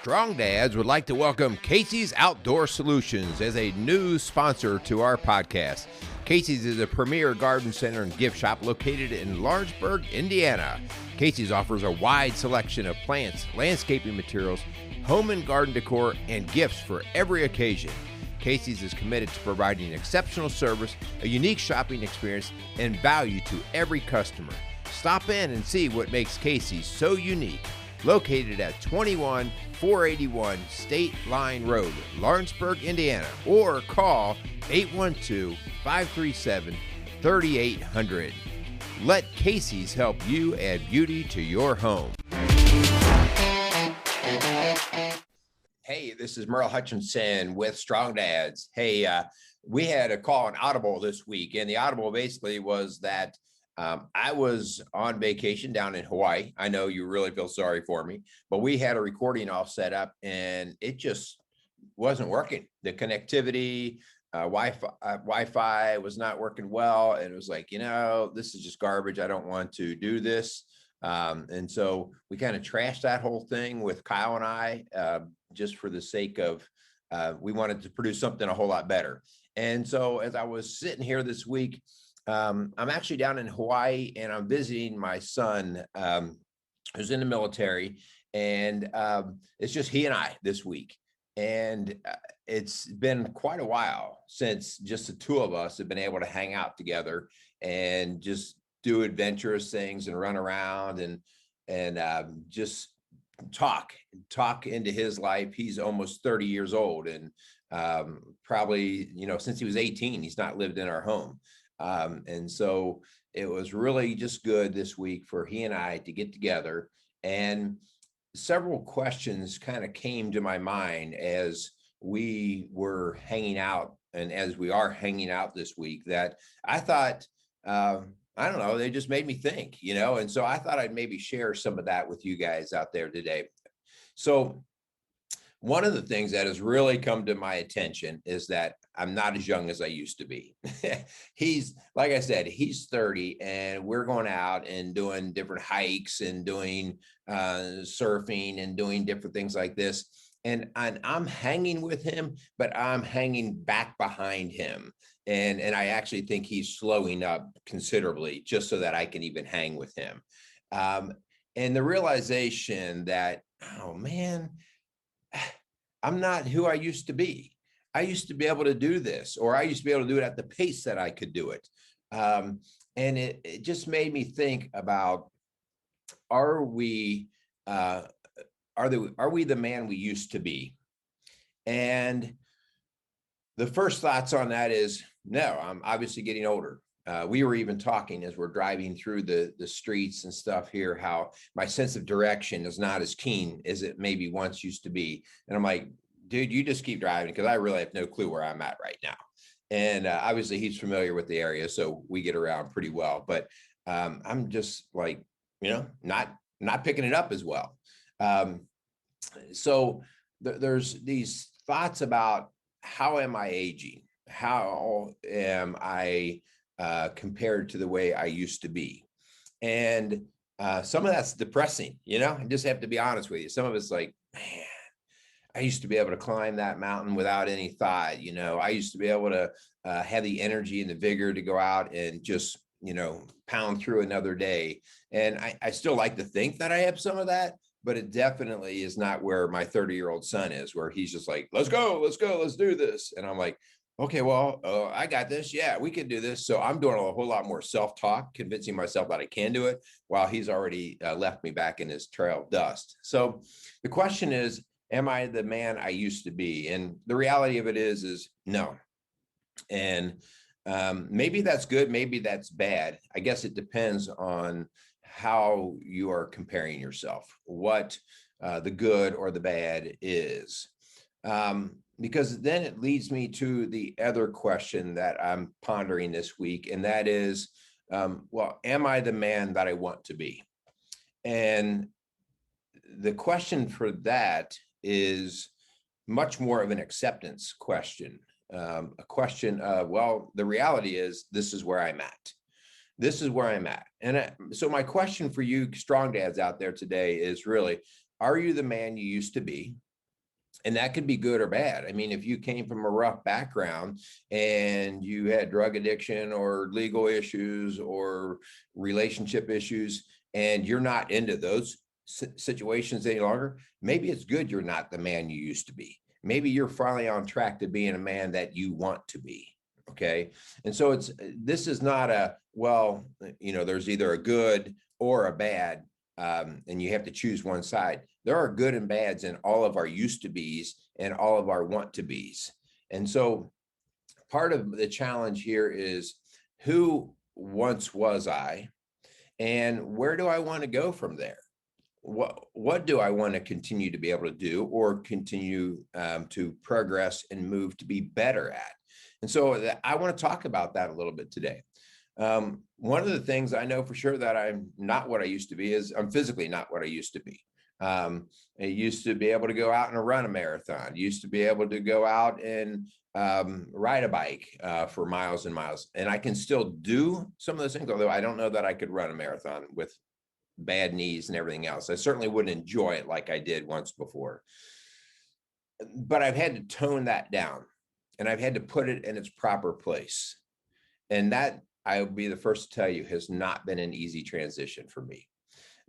Strong Dads would like to welcome Casey's Outdoor Solutions as a new sponsor to our podcast. Casey's is a premier garden center and gift shop located in Lawrenceburg, Indiana. Casey's offers a wide selection of plants, landscaping materials, home and garden decor, and gifts for every occasion. Casey's is committed to providing exceptional service, a unique shopping experience, and value to every customer. Stop in and see what makes Casey's so unique. Located at 21481 State Line Road, Lawrenceburg, Indiana, or call 812-537-3800. Let Casey's help you add beauty to your home. Hey, this is Merle Hutchinson with Strong Dads. Hey, we had a call on Audible this week, and the Audible basically was that I was on vacation down in Hawaii. I know you really feel sorry for me, but we had a recording all set up and it just wasn't working. The connectivity, Wi-Fi was not working well. And it was like, this is just garbage. I don't want to do this. And so we kind of trashed that whole thing with Kyle and I, just for the sake of, we wanted to produce something a whole lot better. And so as I was sitting here this week, I'm actually down in Hawaii and I'm visiting my son, who's in the military, and it's just he and I this week. And it's been quite a while since just the two of us have been able to hang out together and just do adventurous things and run around and just talk into his life. He's almost 30 years old, and probably, since he was 18, he's not lived in our home. And so it was really just good this week for he and I to get together, and several questions kind of came to my mind as we were hanging out and as we are hanging out this week that I thought, I don't know, they just made me think, and so I thought I'd maybe share some of that with you guys out there today. So one of the things that has really come to my attention is that I'm not as young as I used to be. He's, like I said, he's 30 and we're going out and doing different hikes and doing surfing and doing different things like this. And I'm hanging with him, but I'm hanging back behind him. And I actually think he's slowing up considerably just so that I can even hang with him. And the realization that, oh man, I'm not who I used to be. I used to be able to do this, or I used to be able to do it at the pace that I could do it. And it just made me think about, are we the man we used to be? And the first thoughts on that is, no, I'm obviously getting older. We were even talking as we're driving through the streets and stuff here, how my sense of direction is not as keen as it maybe once used to be. And I'm like, dude, you just keep driving because I really have no clue where I'm at right now. And obviously he's familiar with the area, so we get around pretty well. But I'm just like, not picking it up as well. So there's these thoughts about, how am I aging? How am I compared to the way I used to be? And some of that's depressing, I just have to be honest with you. Some of it's like, man, I used to be able to climb that mountain without any thought. I used to be able to have the energy and the vigor to go out and just, pound through another day. And I still like to think that I have some of that, but it definitely is not where my 30-year-old son is, where he's just like, let's go, let's do this. And I'm like, okay, well, I got this. Yeah, we can do this. So I'm doing a whole lot more self-talk, convincing myself that I can do it, while he's already left me back in his trail of dust. So the question is, am I the man I used to be? And the reality of it is no. And maybe that's good, maybe that's bad. I guess it depends on how you are comparing yourself, what the good or the bad is. Because then it leads me to the other question that I'm pondering this week, and that is, well, am I the man that I want to be? And the question for that is much more of an acceptance question, a question of, well, the reality is this is where I'm at. This is where I'm at. And so my question for you strong dads out there today is really, are you the man you used to be? And that could be good or bad. I mean, if you came from a rough background and you had drug addiction or legal issues or relationship issues, and you're not into those situations any longer, maybe it's good you're not the man you used to be. Maybe you're finally on track to being a man that you want to be. Okay. And so this is not a, well, there's either a good or a bad, and you have to choose one side. There are good and bads in all of our used to be's and all of our want to be's. And so part of the challenge here is, who once was I, and where do I want to go from there? What do I want to continue to be able to do, or continue to progress and move to be better at? And so I want to talk about that a little bit today. One of the things I know for sure that I'm not what I used to be is I'm physically not what I used to be. I used to be able to go out and run a marathon, used to be able to go out and ride a bike for miles and miles. And I can still do some of those things, although I don't know that I could run a marathon with bad knees and everything else. I certainly wouldn't enjoy it like I did once before. But I've had to tone that down, and I've had to put it in its proper place. And that, I'll be the first to tell you, has not been an easy transition for me.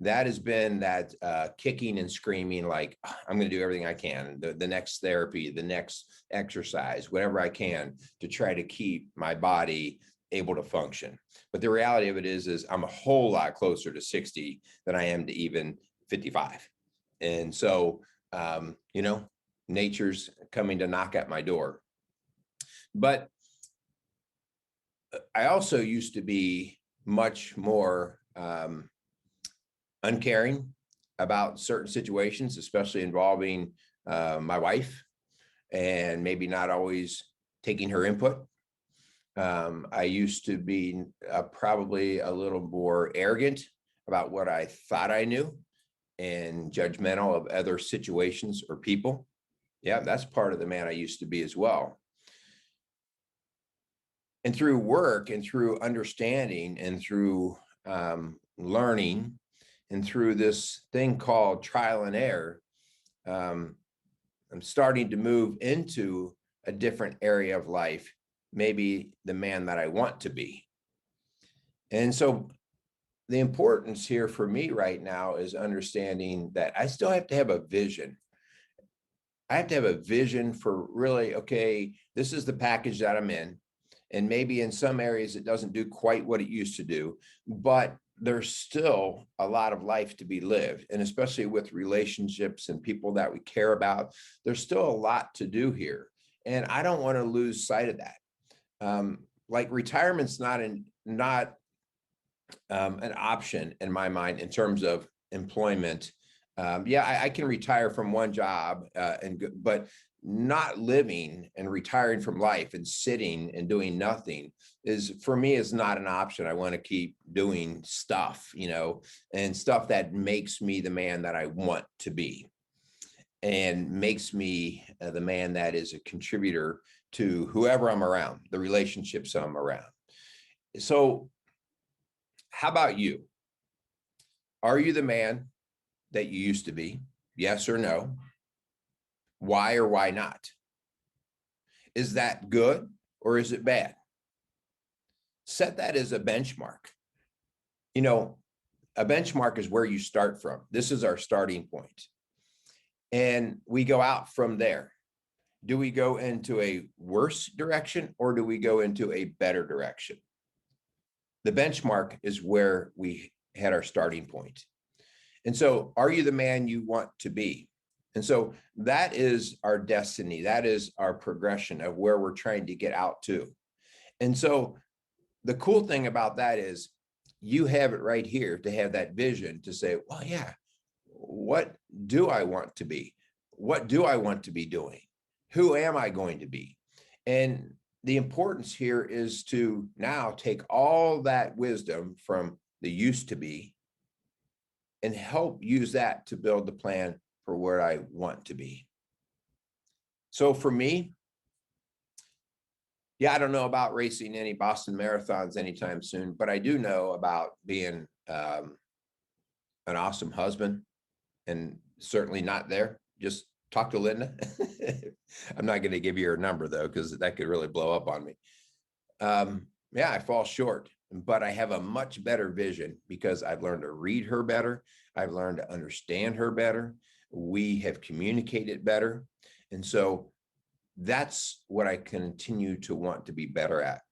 That has been that kicking and screaming, like, I'm going to do everything I can, the next therapy, the next exercise, whatever I can to try to keep my body able to function. But the reality of it is I'm a whole lot closer to 60 than I am to even 55. And so, nature's coming to knock at my door. But I also used to be much more uncaring about certain situations, especially involving my wife, and maybe not always taking her input. I used to be probably a little more arrogant about what I thought I knew, and judgmental of other situations or people. Yeah, that's part of the man I used to be as well. And through work and through understanding and through learning and through this thing called trial and error, I'm starting to move into a different area of life, maybe the man that I want to be. And so the importance here for me right now is understanding that I still have to have a vision. I have to have a vision for really, okay, this is the package that I'm in. And maybe in some areas it doesn't do quite what it used to do, but there's still a lot of life to be lived. And especially with relationships and people that we care about, there's still a lot to do here. And I don't want to lose sight of that. Like retirement's not an option in my mind in terms of employment. I can retire from one job, but not living and retiring from life and sitting and doing nothing is, for me, is not an option. I want to keep doing stuff, and stuff that makes me the man that I want to be, and makes me the man that is a contributor to whoever I'm around, the relationships I'm around. So how about you? Are you the man that you used to be? Yes or no? Why or why not? Is that good or is it bad? Set that as a benchmark. A benchmark is where you start from. This is our starting point. And we go out from there. Do we go into a worse direction or do we go into a better direction? The benchmark is where we had our starting point. And so, are you the man you want to be? And so that is our destiny. That is our progression of where we're trying to get out to. And so the cool thing about that is you have it right here to have that vision to say, well, yeah, what do I want to be? What do I want to be doing? Who am I going to be? And the importance here is to now take all that wisdom from the used to be and help use that to build the plan for where I want to be. So for me, I don't know about racing any Boston marathons anytime soon, but I do know about being an awesome husband, and certainly not there, just talk to Linda. I'm not going to give you her number though, because that could really blow up on me. Yeah, I fall short, but I have a much better vision because I've learned to read her better. I've learned to understand her better. We have communicated better. And so that's what I continue to want to be better at.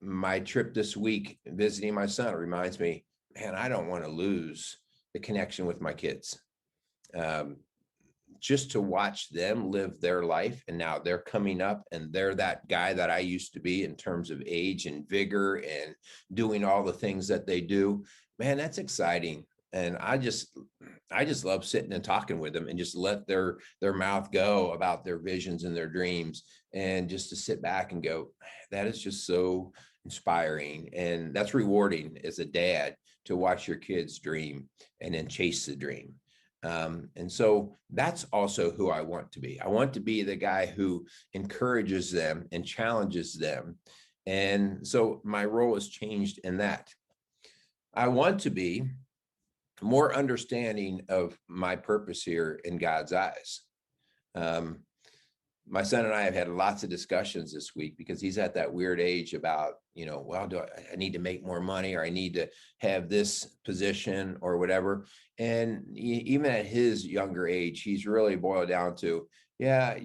My trip this week, visiting my son, reminds me, man, I don't want to lose the connection with my kids. Just to watch them live their life. And now they're coming up and they're that guy that I used to be in terms of age and vigor and doing all the things that they do. Man, that's exciting. And I just love sitting and talking with them and just let their mouth go about their visions and their dreams, and just to sit back and go, that is just so inspiring. And that's rewarding as a dad, to watch your kids dream and then chase the dream. And so that's also who I want to be. I want to be the guy who encourages them and challenges them. And so my role has changed in that. I want to be more understanding of my purpose here in God's eyes. My son and I have had lots of discussions this week because he's at that weird age about, well, I need to make more money, or I need to have this position or whatever. And even at his younger age, he's really boiled down to, yeah,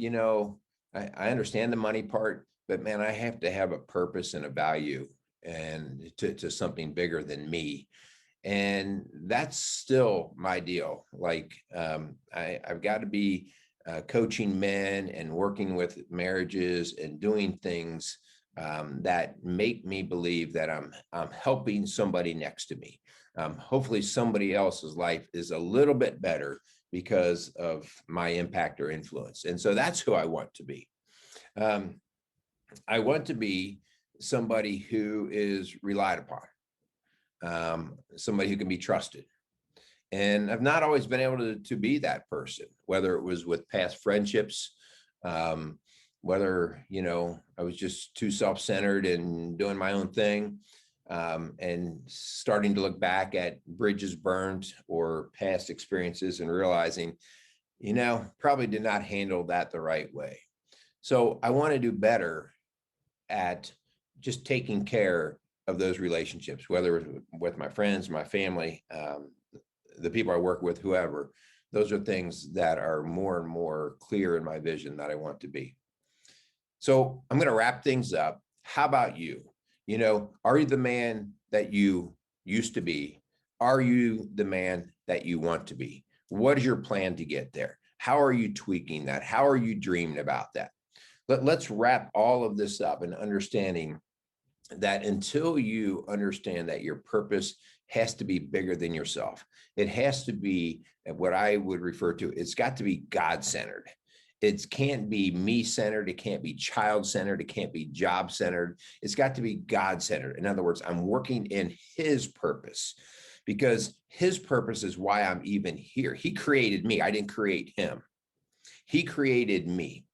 I understand the money part, but man, I have to have a purpose and a value and to something bigger than me. And that's still my deal. Like, I've got to be coaching men and working with marriages and doing things that make me believe that I'm helping somebody next to me. Hopefully somebody else's life is a little bit better because of my impact or influence. And so that's who I want to be. I want to be somebody who is relied upon, somebody who can be trusted. And I've not always been able to be that person, whether it was with past friendships, whether, I was just too self-centered and doing my own thing, and starting to look back at bridges burned or past experiences and realizing, probably did not handle that the right way. So I want to do better at just taking care of those relationships, whether with my friends, my family, the people I work with, whoever. Those are things that are more and more clear in my vision that I want to be. So I'm going to wrap things up. How about you? Are you the man that you used to be? Are you the man that you want to be? What is your plan to get there? How are you tweaking that? How are you dreaming about that? Let's wrap all of this up in understanding that until you understand that your purpose has to be bigger than yourself, it has to be what I would refer to, it's got to be God-centered. It can't be me-centered. It can't be child-centered. It can't be job-centered. It's got to be God-centered. In other words, I'm working in his purpose, because his purpose is why I'm even here. He created me. I didn't create him. He created me.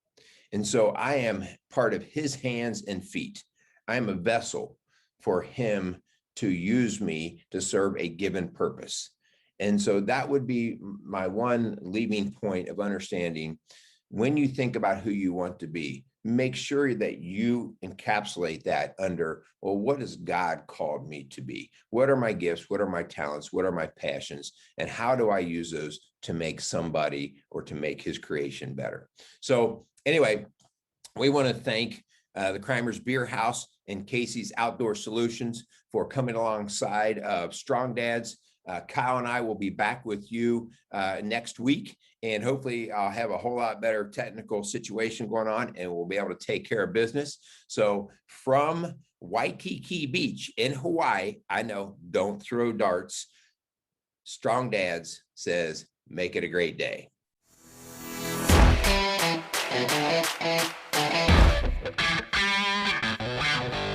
And so I am part of his hands and feet. I am a vessel for him to use me to serve a given purpose. And so that would be my one leaving point of understanding. When you think about who you want to be, make sure that you encapsulate that under, well, what has God called me to be? What are my gifts? What are my talents? What are my passions? And how do I use those to make somebody or to make his creation better? So anyway, we want to thank the Crimers Beer House and Casey's Outdoor Solutions for coming alongside of Strong Dads. Kyle and I will be back with you next week, and hopefully I'll have a whole lot better technical situation going on, and we'll be able to take care of business. So from Waikiki Beach in Hawaii, I know, don't throw darts. Strong Dads says, make it a great day.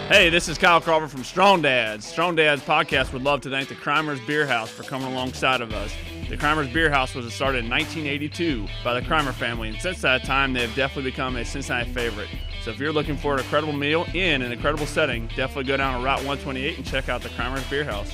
Hey, this is Kyle Carver from Strong Dads. Strong Dads podcast would love to thank the Crimers Beer House for coming alongside of us. The Crimers Beer House was started in 1982 by the Crimer family, and since that time, they have definitely become a Cincinnati favorite. So if you're looking for an incredible meal in an incredible setting, definitely go down to Route 128 and check out the Crimers Beer House.